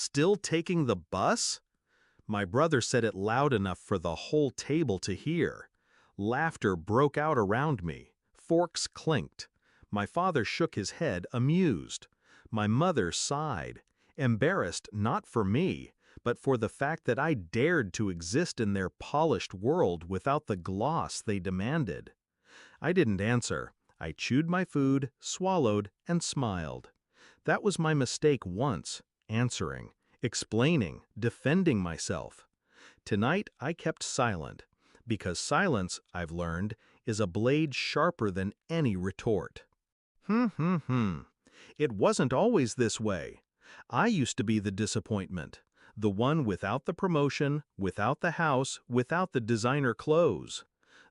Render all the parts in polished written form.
Still taking the bus? My brother said it loud enough for the whole table to hear. Laughter broke out around me. Forks clinked. My father shook his head, amused. My mother sighed, embarrassed not for me, but for the fact that I dared to exist in their polished world without the gloss they demanded. I didn't answer. I chewed my food, swallowed, and smiled. That was my mistake once, answering, explaining, defending myself. Tonight I kept silent, because silence, I've learned, is a blade sharper than any retort. It wasn't always this way. I used to be the disappointment, the one without the promotion, without the house, without the designer clothes.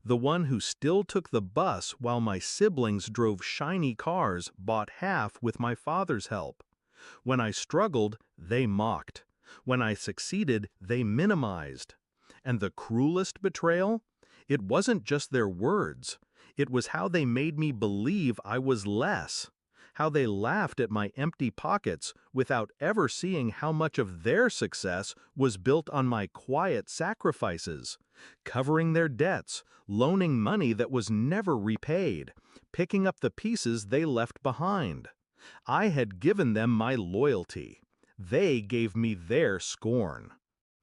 The one who still took the bus while my siblings drove shiny cars bought half with my father's help. When I struggled, they mocked. When I succeeded, they minimized. And the cruelest betrayal? It wasn't just their words. It was how they made me believe I was less. How they laughed at my empty pockets without ever seeing how much of their success was built on my quiet sacrifices, covering their debts, loaning money that was never repaid, picking up the pieces they left behind. I had given them my loyalty. They gave me their scorn.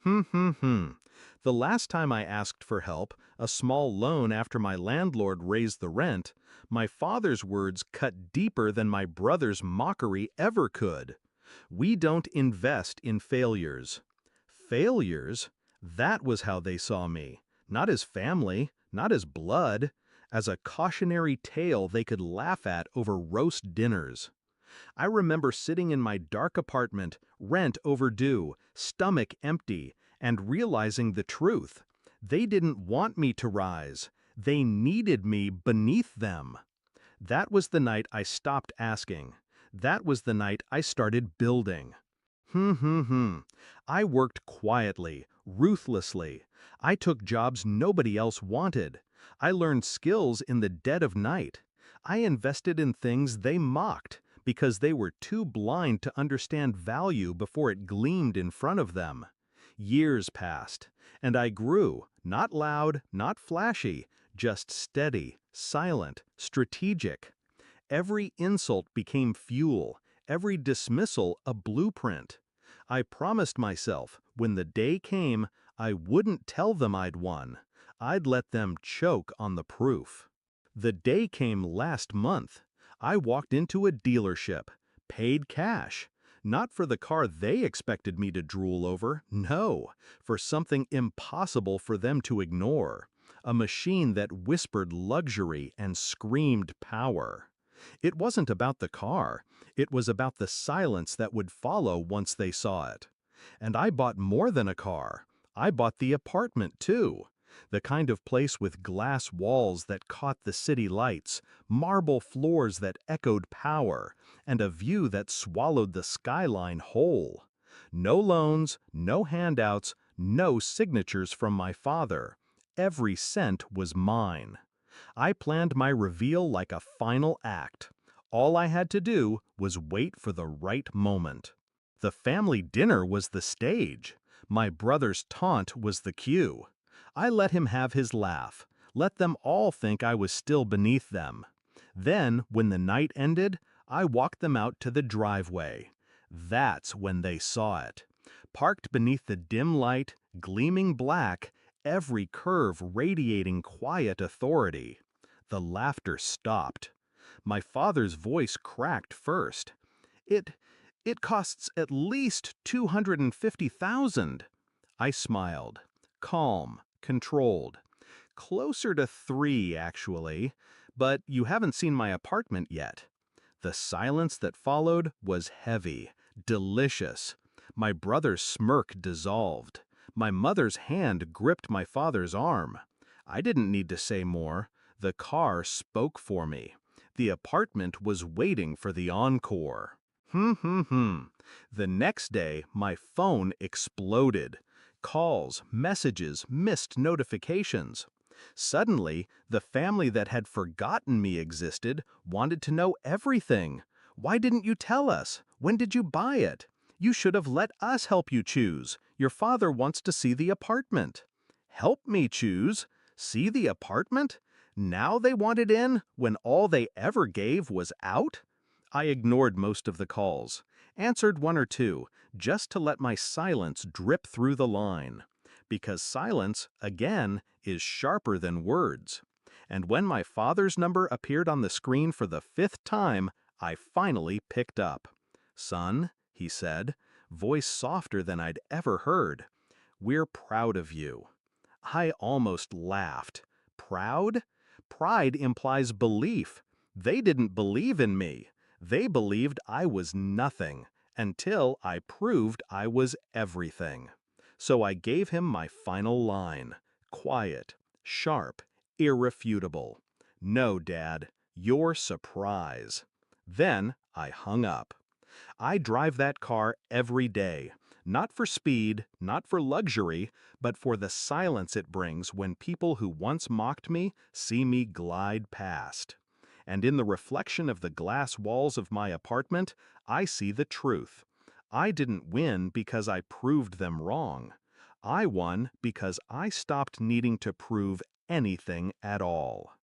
The last time I asked for help, a small loan after my landlord raised the rent, my father's words cut deeper than my brother's mockery ever could. We don't invest in failures. Failures? That was how they saw me. Not as family, not as blood, as a cautionary tale they could laugh at over roast dinners. I remember sitting in my dark apartment, rent overdue, stomach empty, and realizing the truth. They didn't want me to rise. They needed me beneath them. That was the night I stopped asking. That was the night I started building. I worked quietly, ruthlessly. I took jobs nobody else wanted. I learned skills in the dead of night. I invested in things they mocked, because they were too blind to understand value before it gleamed in front of them. Years passed, and I grew, not loud, not flashy, just steady, silent, strategic. Every insult became fuel, every dismissal a blueprint. I promised myself, when the day came, I wouldn't tell them I'd won. I'd let them choke on the proof. The day came last month. I walked into a dealership, paid cash, not for the car they expected me to drool over, no, for something impossible for them to ignore, a machine that whispered luxury and screamed power. It wasn't about the car, it was about the silence that would follow once they saw it. And I bought more than a car. I bought the apartment too. The kind of place with glass walls that caught the city lights, marble floors that echoed power, and a view that swallowed the skyline whole. No loans, no handouts, no signatures from my father. Every cent was mine. I planned my reveal like a final act. All I had to do was wait for the right moment. The family dinner was the stage. My brother's taunt was the cue. I let him have his laugh, let them all think I was still beneath them. Then, when the night ended, I walked them out to the driveway. That's when they saw it. Parked beneath the dim light, gleaming black, every curve radiating quiet authority. The laughter stopped. My father's voice cracked first. It costs at least $250,000. I smiled, calm, controlled. Closer to 3, actually, but you haven't seen my apartment yet. The silence that followed was heavy, delicious. My brother's smirk dissolved. My mother's hand gripped my father's arm. I didn't need to say more. The car spoke for me. The apartment was waiting for the encore. The next day, my phone exploded. Calls, messages, missed notifications. Suddenly, the family that had forgotten me existed wanted to know everything. Why didn't you tell us? When did you buy it? You should have let us help you choose. Your father wants to see the apartment. Help me choose? See the apartment? Now they want it in when all they ever gave was out? I ignored most of the calls, answered one or two, just to let my silence drip through the line. Because silence, again, is sharper than words. And when my father's number appeared on the screen for the 5th time, I finally picked up. "Son," he said, voice softer than I'd ever heard, "we're proud of you." I almost laughed. Proud? Pride implies belief. They didn't believe in me. They believed I was nothing, until I proved I was everything. So I gave him my final line. Quiet, sharp, irrefutable. "No, Dad, your surprise." Then I hung up. I drive that car every day, not for speed, not for luxury, but for the silence it brings when people who once mocked me see me glide past. And in the reflection of the glass walls of my apartment, I see the truth. I didn't win because I proved them wrong. I won because I stopped needing to prove anything at all.